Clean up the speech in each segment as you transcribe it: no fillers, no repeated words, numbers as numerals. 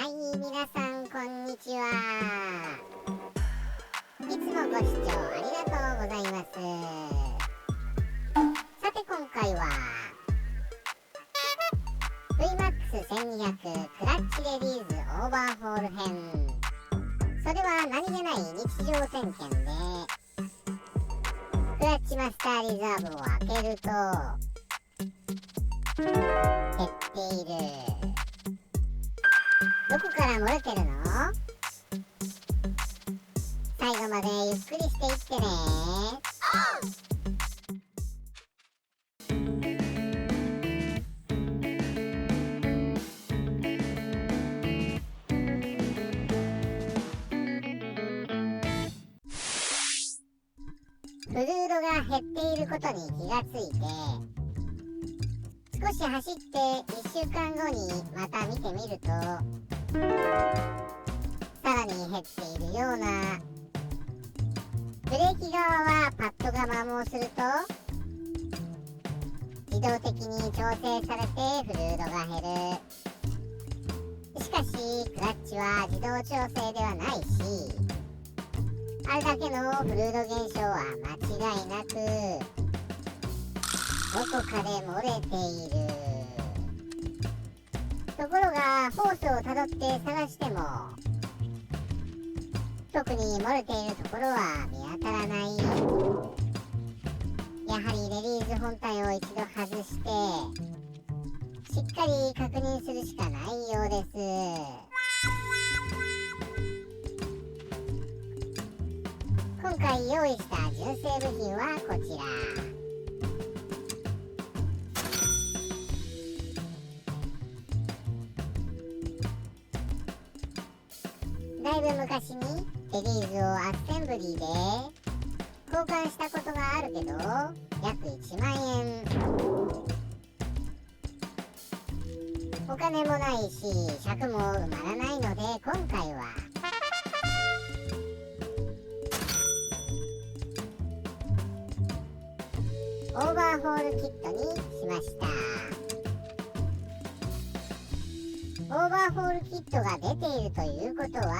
はい、皆さんこんにちは。いつもご視聴ありがとうございます。さて今回は VMAX1200 クラッチレディーズオーバーホール編。それは何気ない日常点検で、クラッチマスターリザーブを開けると減っている。どこから漏れてるの？最後までゆっくりしていってね。フルードが減っていることに気がついて、少し走って1週間後にまた見てみると、さらに減っているような。ブレーキ側はパッドが摩耗すると自動的に調整されてフルードが減る。しかしクラッチは自動調整ではないし、あれだけのフルード現象は間違いなくどこかで漏れている。ところがホースをたどって探しても特に漏れているところは見当たらない。やはりレディース本体を一度外してしっかり確認するしかないようです。今回用意した純正部品はこちら。だいぶ昔にレディースをアッセンブリーで交換したことがあるけど約1万円。お金もないし尺も埋まらないので、今回はオーバーホールキットにしました。オーバーホールキットが出ているということは、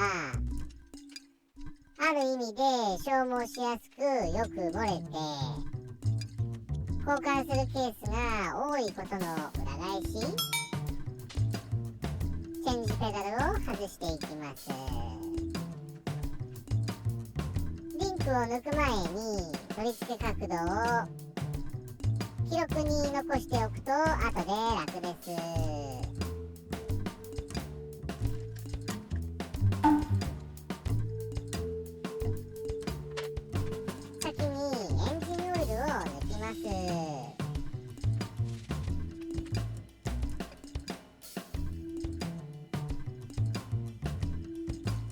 ある意味で消耗しやすくよく漏れて交換するケースが多いことの裏返し。チェンジペダルを外していきます。リンクを抜く前に取り付け角度を記録に残しておくと後で楽です。先にエンジンオイルを抜きます。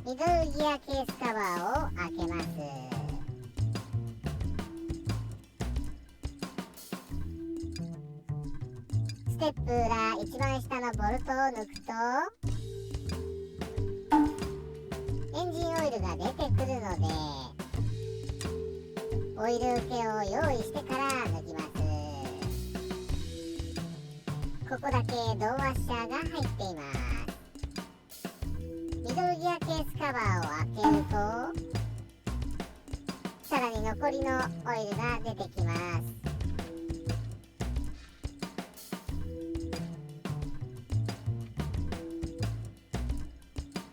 ミドルギアケースカバーを開けます。ステップ裏一番下のボルトを抜くとエンジンオイルが出てくるので、オイル受けを用意してから抜きます。ここだけドアワッシャーが入っています。ミドルギアケースカバーを開けるとさらに残りのオイルが出てきます。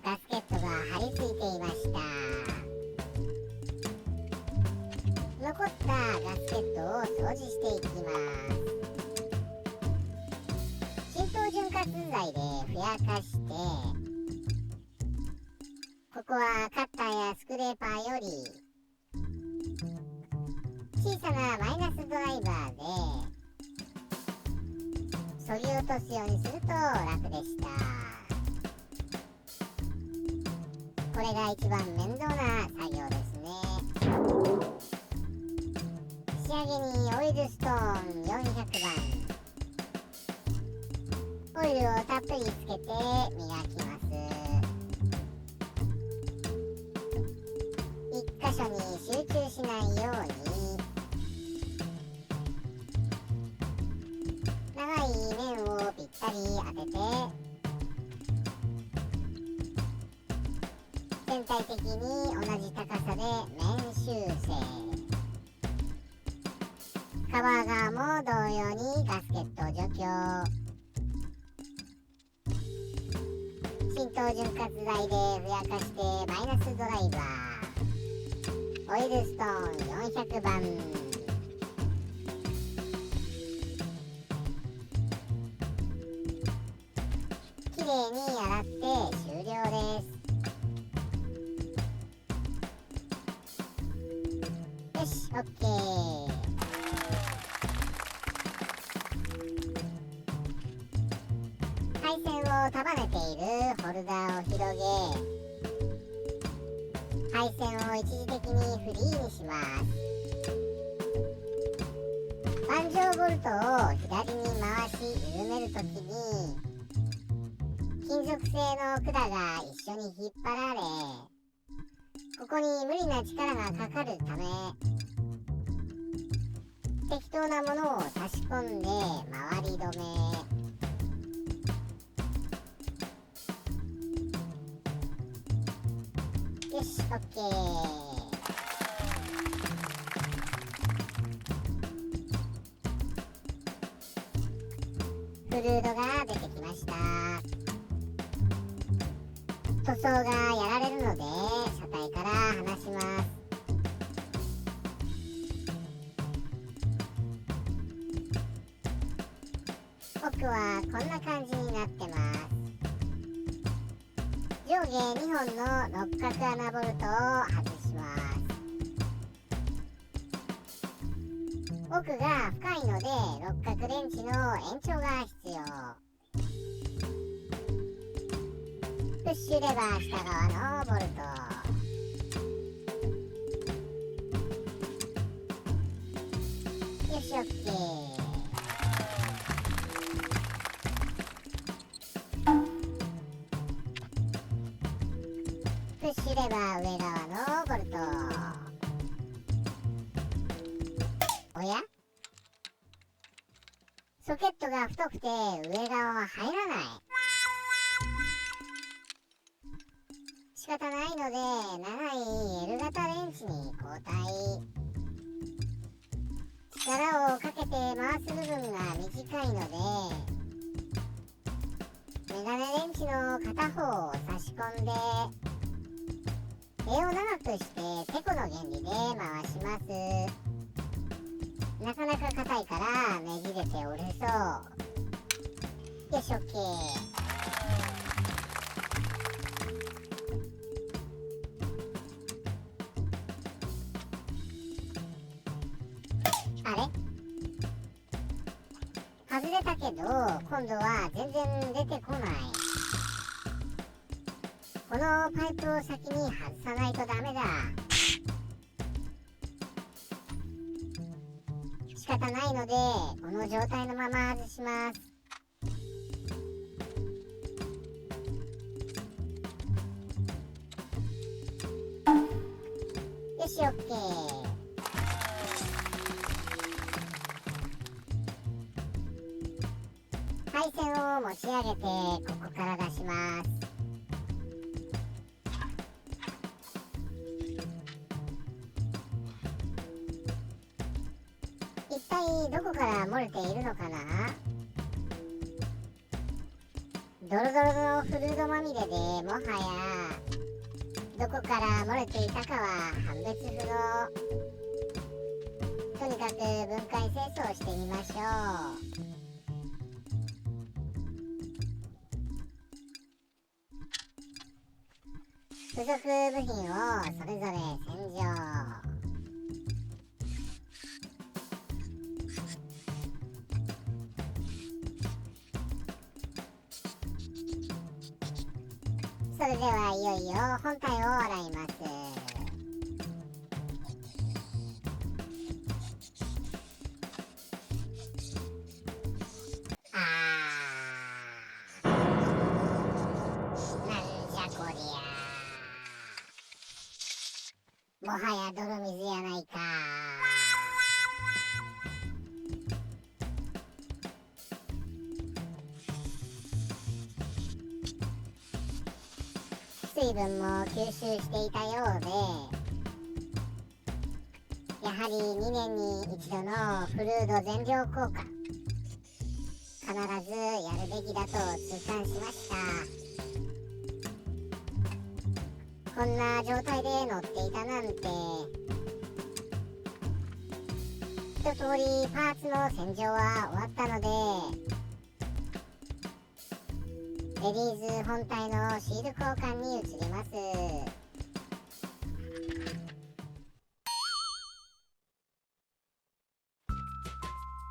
ガスケットが貼り付いていました。残ったガスケットを掃除していきます。浸透潤滑剤でふやかして、ここはカッターやスクレーパーより小さなマイナスドライバーで削ぎ落とすようにすると楽でした。これが一番面倒な作業ですね。仕上げにオイルストーン400番。オイルをたっぷりつけて磨きます。一箇所に集中しないように長い面をぴったり当てて全体的に同じ高さで面修正。カバー側も同様にガスケット除去。浸透潤滑剤でふやかしてマイナスドライバー。オイルストーン400番。きれいに洗って終了です。よし、OK。配線を束ねているホルダーを広げ、配線を一時的にフリーにします。盤上ボルトを左に回し緩めるときに金属製の管が一緒に引っ張られ、ここに無理な力がかかるため、適当なものを差し込んで回り止め。よし、OK。フルードが出てきました。塗装がやられるので車体から離します。奥はこんな感じになってます。上下2本の六角穴ボルトを外します。奥が深いので六角レンチの延長が必要。プッシュレバー下側のボルト。よし、OK。プッシュレバー上側のボルト。おや？ソケットが太くて上側は入らない。仕方ないので長い L 型レンチに交代。力をかけて回す部分が短いのでメガネレンチの片方を差し込んで柄を長くしててこの原理で回します。なかなか硬いからねじれて折れそう。よし、OK。あれ？外れたけど今度は全然出てこない。このパイプを先に外さないとダメだ。仕方ないのでこの状態のまま外します。よし、OK。配線を持ち上げてここから出します。一体どこから漏れているのかな？ドロドロのフルードまみれでもはやどこから漏れていたかは判別不能。とにかく分解清掃してみましょう。付属部品をそれぞれ洗浄。それではいよいよ本体を洗います。なんじゃこりゃ。もはや泥水やないか。水分も吸収していたようで、やはり2年に一度のフルード全量効果、必ずやるべきだと痛感しました。こんな状態で乗っていたなんて。一通りパーツの洗浄は終わったので、レディース本体のシール交換に移ります。レ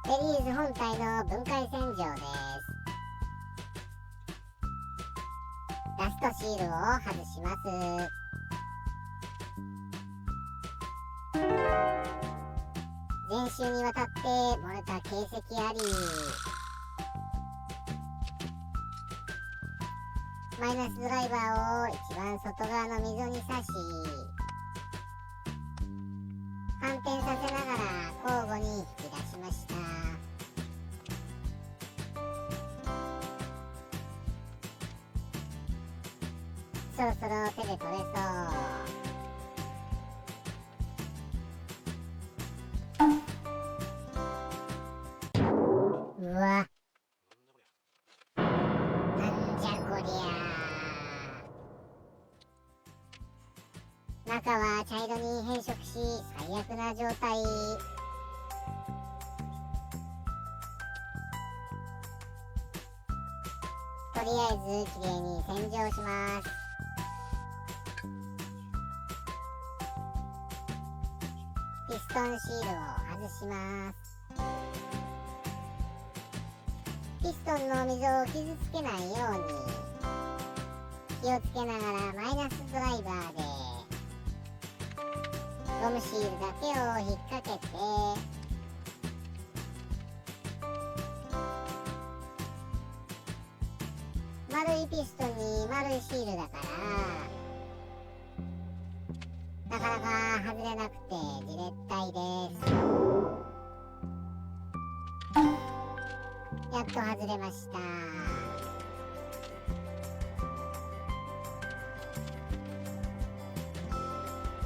ディース本体の分解洗浄です。ラストシールを外します。全周にわたって漏れた形跡あり、マイナスドライバーを一番外側の溝に刺し、反転させながら交互に引き出しました。そろそろ手で取れそう。うわ、なんじゃこりゃ。中は茶色に変色し、最悪な状態。とりあえずきれいに洗浄します。ピストンシールを外します。ピストンの溝を傷つけないように気をつけながらマイナスドライバーでゴムシールだけを引っ掛けて、丸いピストンに丸いシールだからなかなか外れなくてじれったいです。やっと外れました。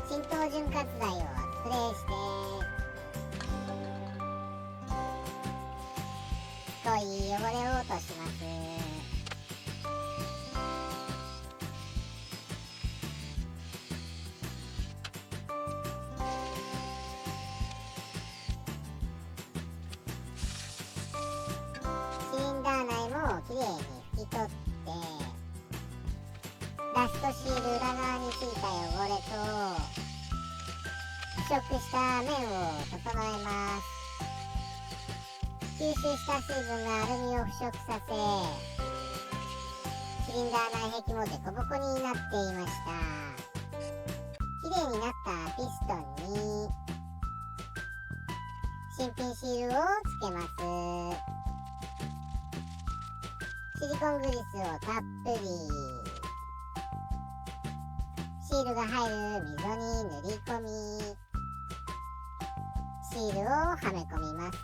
浸透潤滑剤をスプレーして太い汚れを落とします。きれいに拭き取って、ラストシール裏側についた汚れと腐食した面を整えます。吸収した水分がアルミを腐食させ、シリンダー内壁もデコボコになっていました。きれいになったピストンに新品シールをつけます。シリコングリスをたっぷり、シールが入る溝に塗り込み、シールをはめ込みます。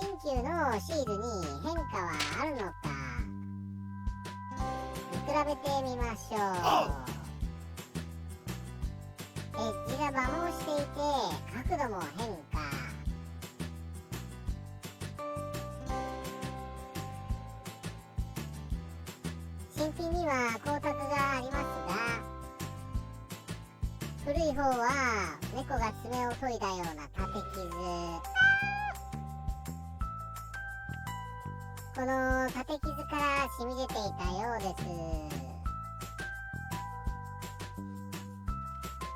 新旧のシールに変化はあるのか見比べてみましょう。エッジが摩耗していて角度も変化。新品には光沢がありますが、古い方は猫が爪を研いだような縦傷。この縦傷から染み出ていたようです。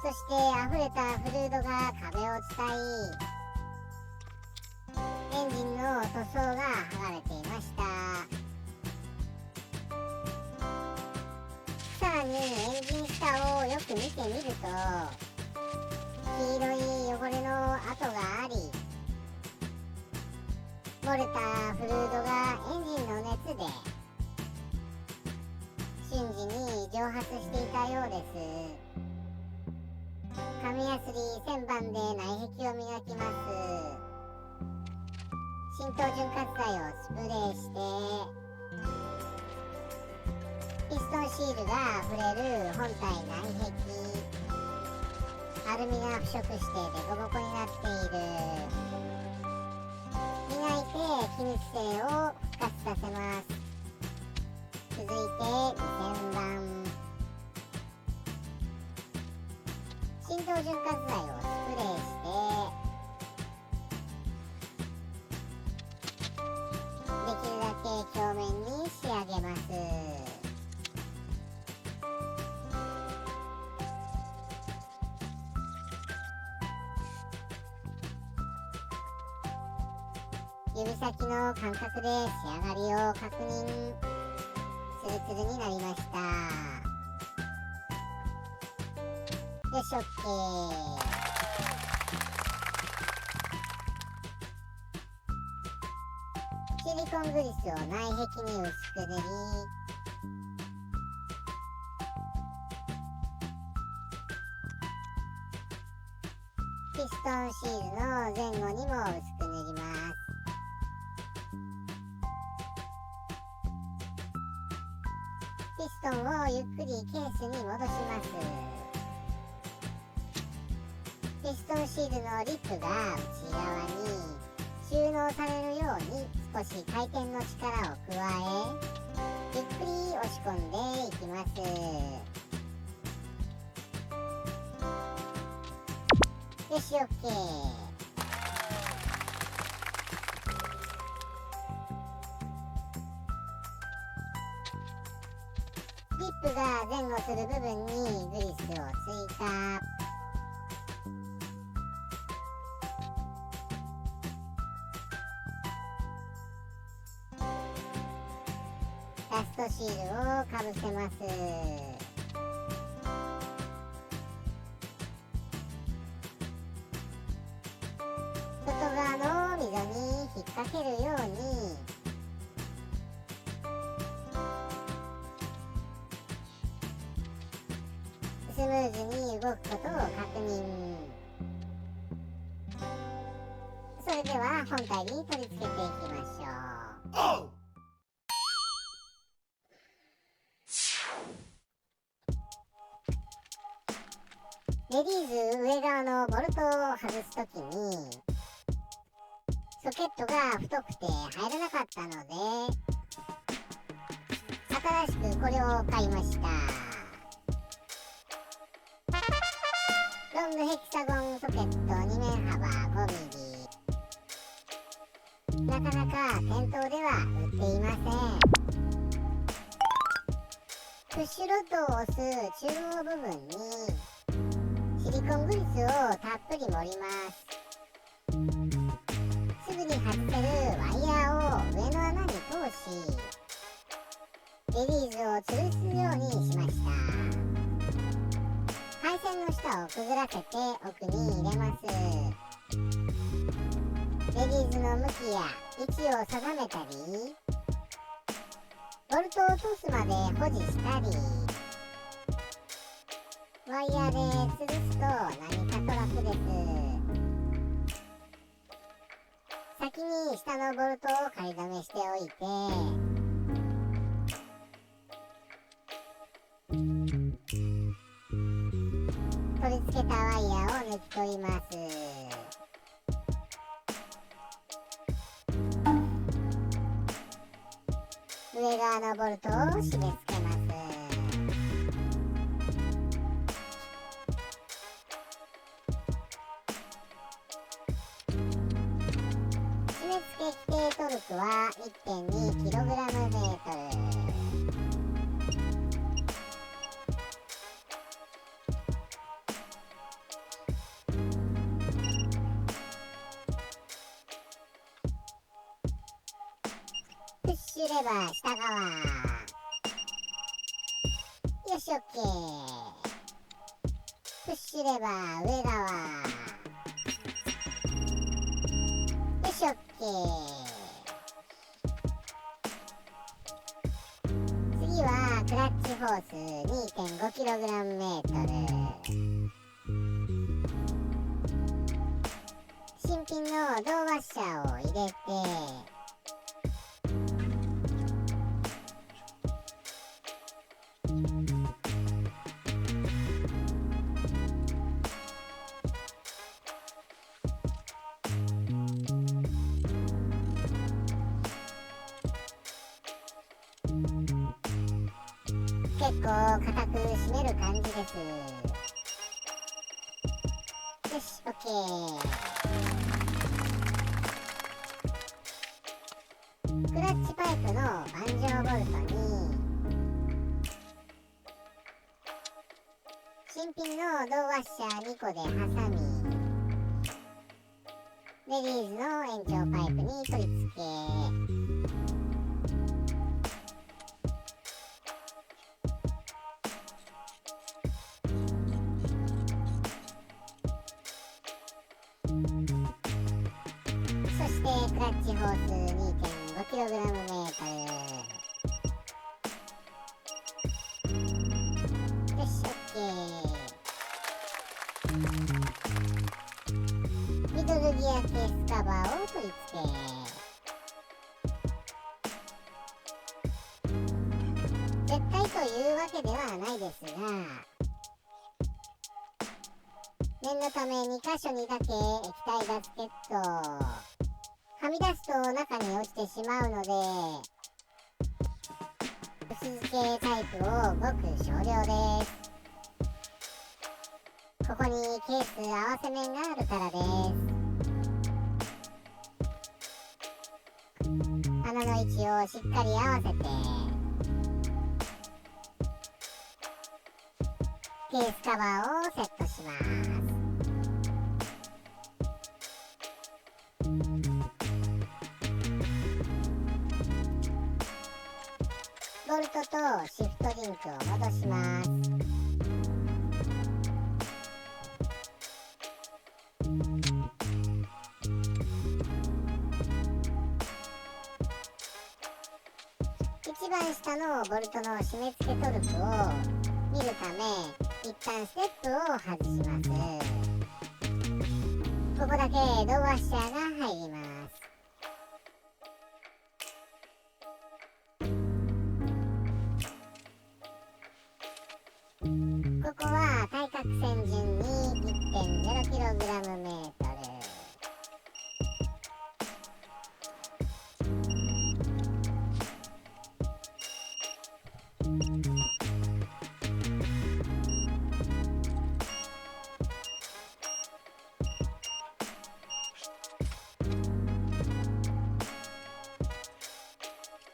そして溢れたフルードが壁を伝い、エンジンの塗装が剥がれていました。さらにエンジン下をよく見てみると、黄色い汚れの跡があり、漏れたフルードがエンジンの熱で瞬時に蒸発していたようです。紙やすり旋盤で内壁を磨きます。浸透潤滑剤をスプレーしてシールが触れる本体内壁、アルミが腐食してデコボコになっている。磨いて気密性を復活させます。続いて2000番、振動潤滑剤をスプレーしてできるだけ表面に仕上げます。指先の感覚で仕上がりを確認。ツルツルになりました。よし、OK。シリコングリスを内壁に薄く塗り、ピストンシールの前後にも薄く塗ります。ピストンをゆっくりケースに戻します。ピストンシールのリップが内側に収納されるように少し回転の力を加え、ゆっくり押し込んでいきます。よし、OK。リップが前後する部分にグリスを追加。ラストシールをかぶせます。外側の溝に引っ掛けるようにスムーズに動くことを確認。それでは本体に取り付けていきましょう。レディーズ上側のボルトを外すときにソケットが太くて入らなかったので、新しくこれを買いました。ロングヘキサゴンソケット2面幅 5mm。 なかなか店頭では売っていません。プッシュロッドを押す中央部分にシリコングリスをたっぷり盛ります。すぐに外せるワイヤーを上の穴に通し、レディーズを吊るすようにしました。配線の下をくぐらせて奥に入れます。レディーズの向きや位置を定めたり、ボルトを通すまで保持したり、ワイヤーで吊るすと何かと楽です。先に下のボルトを仮止めしておいて、取り付けたワイヤーを抜き取ります。上側のボルトを締め付けます。締め付け規定トルクは 1.2kgm。プッシュレバー下側。よし、OK。プッシュレバー上側。よし、OK。次はクラッチホース 2.5kgm。新品の銅ワッシャーを入れて、結構固く締める感じです。よし OK。 クラッチパイプの盤上ボルトに新品のドワッシャー2個で挟み、レディーズの延長パイプに取り付け、そしてクラッチホース 2.5kg メートル。よし OK。 ミドルギアケースカバーを取り付け、絶対というわけではないですが、念のため2箇所にだけ液体ガスケット、はみ出すと中に落ちてしまうので、薄付けタイプをごく少量です。ここにケース合わせ面があるからです。穴の位置をしっかり合わせて、ケースカバーをセットします。ボルトとシフトリンクを戻します。一番下のボルトの締め付けトルクを見るため、一旦ステップを外します。ここだけドワッシャーが入ります。ここは対角線順に 1.0kg メートル。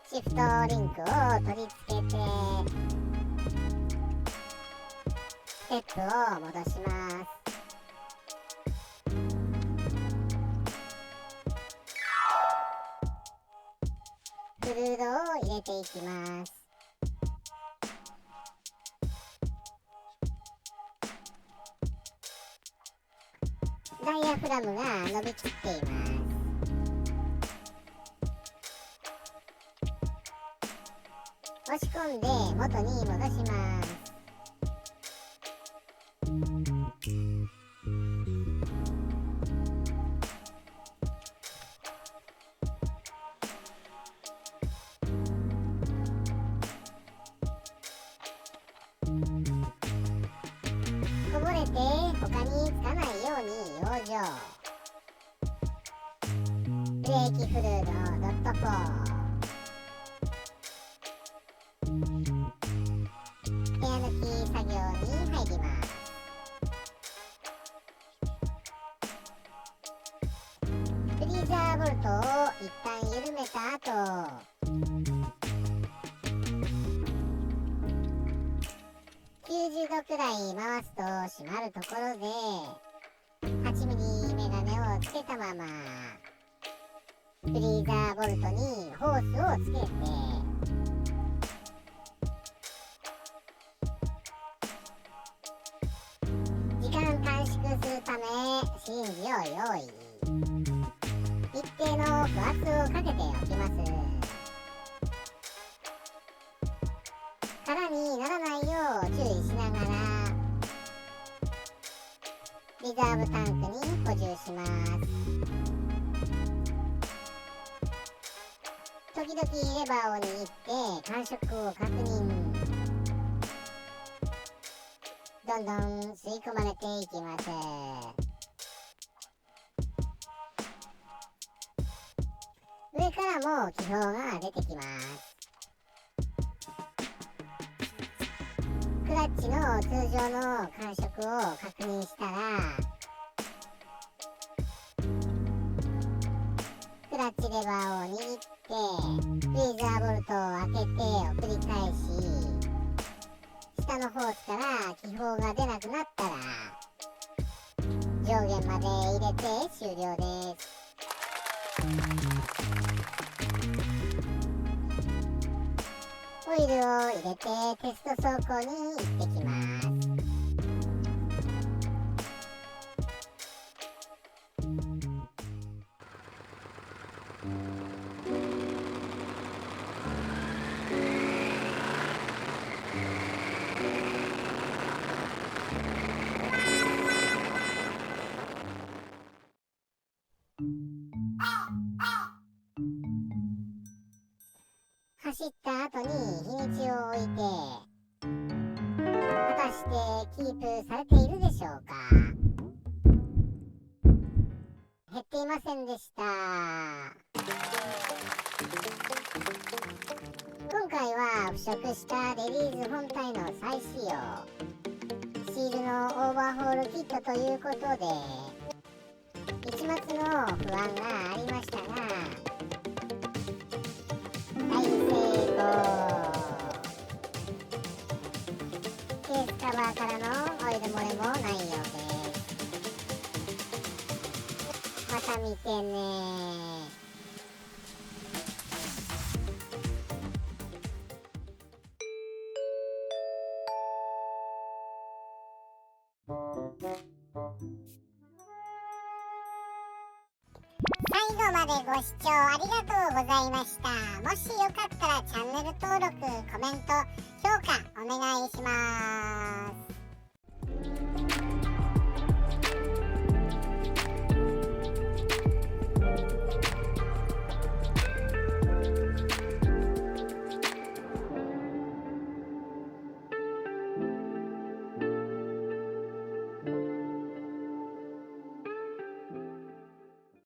シフトリンクを取り付けて、ステップを戻します。フルードを入れていきます。ダイヤフラムが伸びきっています。押し込んで元に戻します。こぼれて他につかないように養生。ブレーキフルードドット4、部屋抜き作業に入ります。フリーザーボルトを一旦緩めた後、90度くらい回すと閉まるところで 8mm メガネをつけたまま、フリーザーボルトにホースをつけて、時間短縮するためシリンジを用意。一定の負圧をかけておきます。空にならないよう注意しながらリザーブタンクに補充します。時々レバーを握って感触を確認。どんどん吸い込まれていきます。上からも気泡が出てきます。ラッチの通常の感触を確認したら、クラッチレバーを握ってフリーザーボルトを開けてを繰り返し、下のホースから気泡が出なくなったら上限まで入れて終了です。オイルを入れてテスト走行に行ってきます。走った後に日にちを置いて、果たしてキープされているでしょうか。減っていませんでした。今回は腐食したレディーズ本体の再使用、シールのオーバーホールキットということで一抹の不安がありましたが、大成功。ケースカバーからのオイル漏れもないようです。また見てね。最後までご視聴ありがとうございました。もしよかったらチャンネル登録、コメント、評価お願いします。